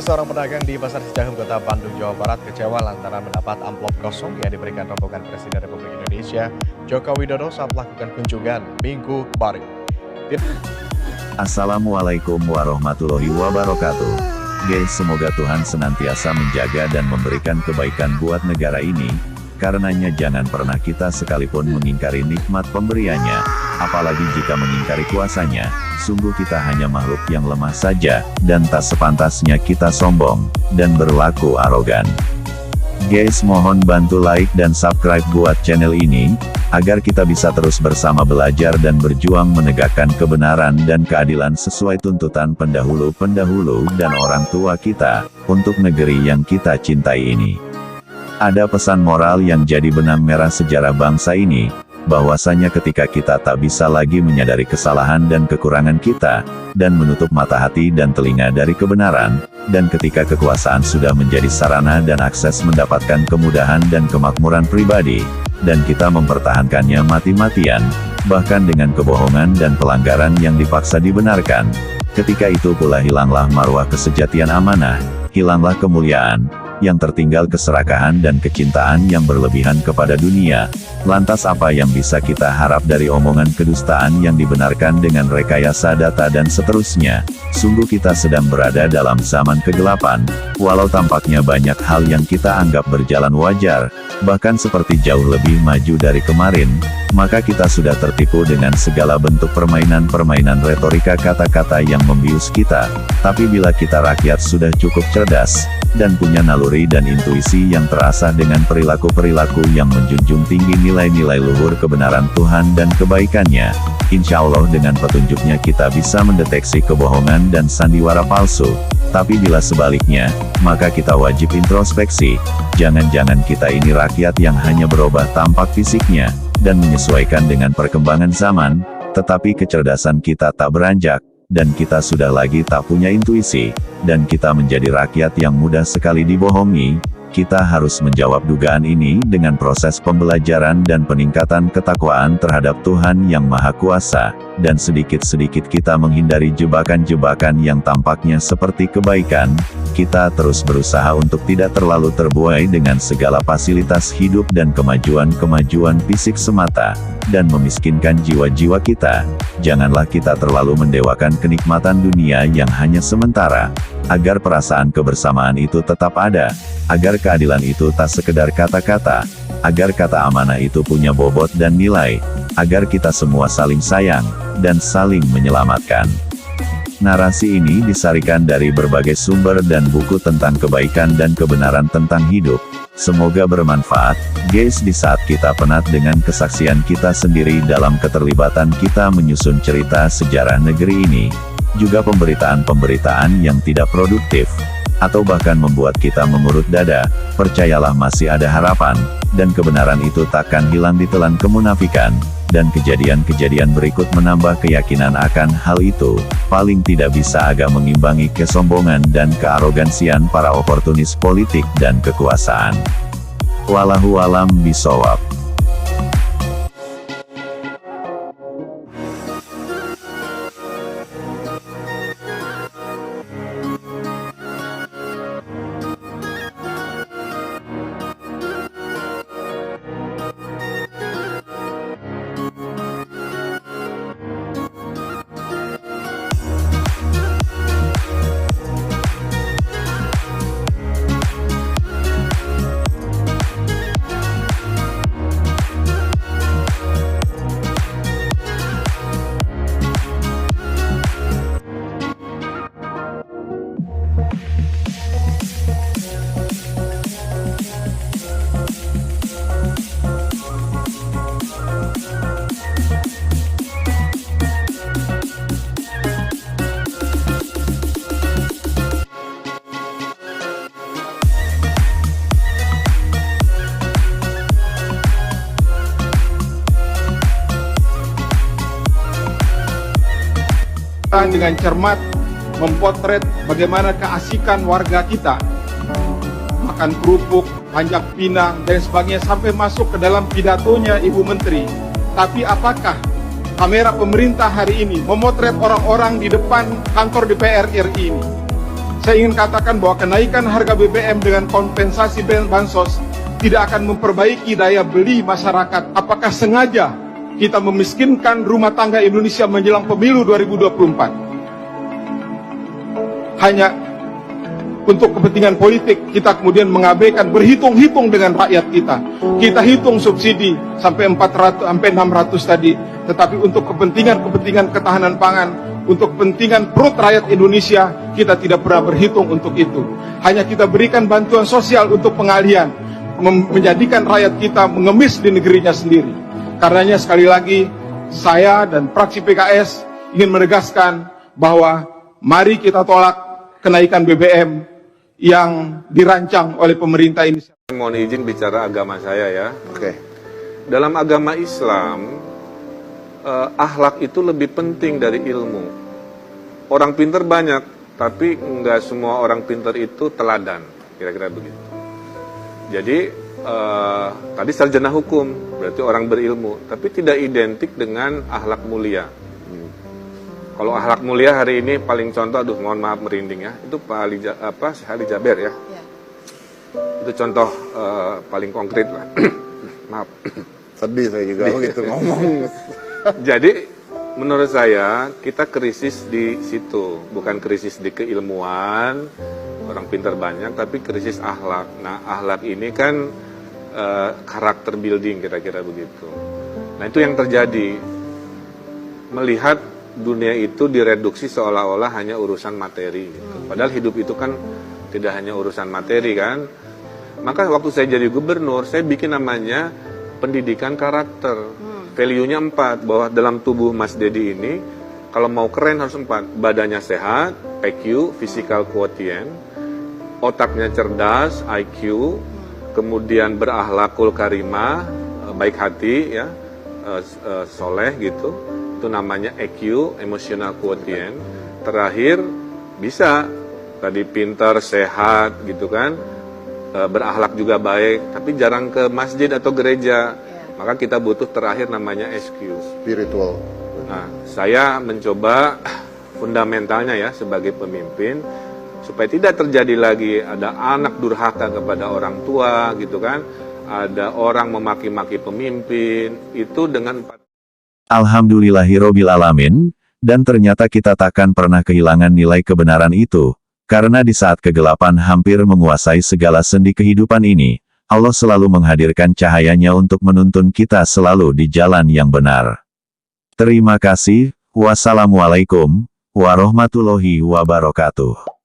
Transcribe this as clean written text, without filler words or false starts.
Seorang pedagang di Pasar Cicahem, Kota Bandung, Jawa Barat kecewa lantaran mendapat amplop kosong yang diberikan rombongan Presiden Republik Indonesia Joko Widodo saat melakukan kunjungan Minggu kemarin. Assalamualaikum warahmatullahi wabarakatuh. Guys, semoga Tuhan senantiasa menjaga dan memberikan kebaikan buat negara ini. Karenanya jangan pernah kita sekalipun mengingkari nikmat pemberiannya, apalagi jika mengingkari kuasanya. Sungguh kita hanya makhluk yang lemah saja, dan tak sepantasnya kita sombong, dan berlaku arogan. Guys, mohon bantu like dan subscribe buat channel ini, agar kita bisa terus bersama belajar dan berjuang menegakkan kebenaran dan keadilan sesuai tuntutan pendahulu-pendahulu dan orang tua kita, untuk negeri yang kita cintai ini. Ada pesan moral yang jadi benang merah sejarah bangsa ini, bahwasanya ketika kita tak bisa lagi menyadari kesalahan dan kekurangan kita, dan menutup mata hati dan telinga dari kebenaran, dan ketika kekuasaan sudah menjadi sarana dan akses mendapatkan kemudahan dan kemakmuran pribadi, dan kita mempertahankannya mati-matian, bahkan dengan kebohongan dan pelanggaran yang dipaksa dibenarkan, ketika itu pula hilanglah marwah kesejatian amanah, hilanglah kemuliaan, yang tertinggal keserakahan dan kecintaan yang berlebihan kepada dunia. Lantas apa yang bisa kita harap dari omongan kedustaan yang dibenarkan dengan rekayasa data dan seterusnya? Sungguh kita sedang berada dalam zaman kegelapan, walau tampaknya banyak hal yang kita anggap berjalan wajar, bahkan seperti jauh lebih maju dari kemarin, maka kita sudah tertipu dengan segala bentuk permainan-permainan retorika kata-kata yang membius kita. Tapi bila kita rakyat sudah cukup cerdas, dan punya naluri dan intuisi yang terasah dengan perilaku-perilaku yang menjunjung tinggi nilai-nilai luhur kebenaran Tuhan dan kebaikannya, insya Allah dengan petunjuknya kita bisa mendeteksi kebohongan dan sandiwara palsu. Tapi bila sebaliknya, maka kita wajib introspeksi. Jangan-jangan kita ini rakyat yang hanya berubah tampak fisiknya, dan menyesuaikan dengan perkembangan zaman, tetapi kecerdasan kita tak beranjak, dan kita sudah lagi tak punya intuisi, dan kita menjadi rakyat yang mudah sekali dibohongi. Kita harus menjawab dugaan ini dengan proses pembelajaran dan peningkatan ketakwaan terhadap Tuhan yang Maha Kuasa, dan sedikit-sedikit kita menghindari jebakan-jebakan yang tampaknya seperti kebaikan. Kita terus berusaha untuk tidak terlalu terbuai dengan segala fasilitas hidup dan kemajuan-kemajuan fisik semata, dan memiskinkan jiwa-jiwa kita. Janganlah kita terlalu mendewakan kenikmatan dunia yang hanya sementara, agar perasaan kebersamaan itu tetap ada, agar keadilan itu tak sekedar kata-kata, agar kata amanah itu punya bobot dan nilai, agar kita semua saling sayang, dan saling menyelamatkan. Narasi ini disarikan dari berbagai sumber dan buku tentang kebaikan dan kebenaran tentang hidup. Semoga bermanfaat, guys, di saat kita penat dengan kesaksian kita sendiri dalam keterlibatan kita menyusun cerita sejarah negeri ini. Juga pemberitaan-pemberitaan yang tidak produktif, atau bahkan membuat kita mengurut dada, percayalah masih ada harapan, dan kebenaran itu takkan hilang ditelan kemunafikan, dan kejadian-kejadian berikut menambah keyakinan akan hal itu, paling tidak bisa agak mengimbangi kesombongan dan kearogansian para oportunis politik dan kekuasaan. Wallahu alam bishawab. Dengan cermat mempotret bagaimana keasikan warga kita makan kerupuk, panjat pinang dan sebagainya sampai masuk ke dalam pidatonya Ibu Menteri. Tapi apakah kamera pemerintah hari ini memotret orang-orang di depan kantor DPR RI ini? saya ingin katakan bahwa kenaikan harga BBM dengan kompensasi bansos tidak akan memperbaiki daya beli masyarakat. Apakah sengaja kita memiskinkan rumah tangga Indonesia menjelang pemilu 2024? Hanya untuk kepentingan politik kita kemudian mengabaikan berhitung-hitung dengan rakyat kita. Kita hitung subsidi sampai 400 sampai 600 tadi, tetapi untuk kepentingan ketahanan pangan, untuk kepentingan perut rakyat Indonesia, kita tidak pernah berhitung untuk itu. Hanya kita berikan bantuan sosial untuk pengalihan, menjadikan rakyat kita mengemis di negerinya sendiri. Karenanya sekali lagi, saya dan fraksi PKS ingin menegaskan bahwa mari kita tolak kenaikan BBM yang dirancang oleh pemerintah ini. Mohon izin bicara agama saya ya. Oke. Dalam agama Islam, akhlak itu lebih penting dari ilmu. Orang pintar banyak, tapi nggak semua orang pintar itu teladan, kira-kira begitu. Jadi tadi sarjana hukum berarti orang berilmu, tapi tidak identik dengan akhlak mulia. Kalau akhlak mulia hari ini paling contoh, aduh mohon maaf merinding ya, itu Pak Ali Jaber ya. Itu contoh paling konkret lah. Maaf. Sedih saya juga begitu ngomong. Jadi menurut saya kita krisis di situ, bukan krisis di keilmuan, orang pintar banyak, tapi krisis akhlak. Nah akhlak ini kan karakter building kira-kira begitu. Nah itu yang terjadi, melihat dunia itu direduksi seolah-olah hanya urusan materi gitu. Padahal hidup itu kan tidak hanya urusan materi kan. Maka waktu saya jadi gubernur, saya bikin namanya pendidikan karakter. Value-nya 4, bahwa dalam tubuh Mas Dedi ini kalau mau keren harus 4. Badannya sehat, PQ, physical quotient, otaknya cerdas, IQ, kemudian berakhlakul karimah, baik hati ya, soleh gitu. Itu namanya EQ, emotional quotient. Terakhir bisa tadi pintar, sehat gitu kan, berakhlak juga baik, tapi jarang ke masjid atau gereja. Maka kita butuh terakhir namanya SQ, Spiritual. Nah, saya mencoba fundamentalnya ya sebagai pemimpin supaya tidak terjadi lagi ada anak durhaka kepada orang tua gitu kan, ada orang memaki-maki pemimpin, itu dengan 4. Alhamdulillahirobbilalamin, dan ternyata kita takkan pernah kehilangan nilai kebenaran itu, karena di saat kegelapan hampir menguasai segala sendi kehidupan ini, Allah selalu menghadirkan cahayanya untuk menuntun kita selalu di jalan yang benar. Terima kasih, wassalamualaikum warahmatullahi wabarakatuh.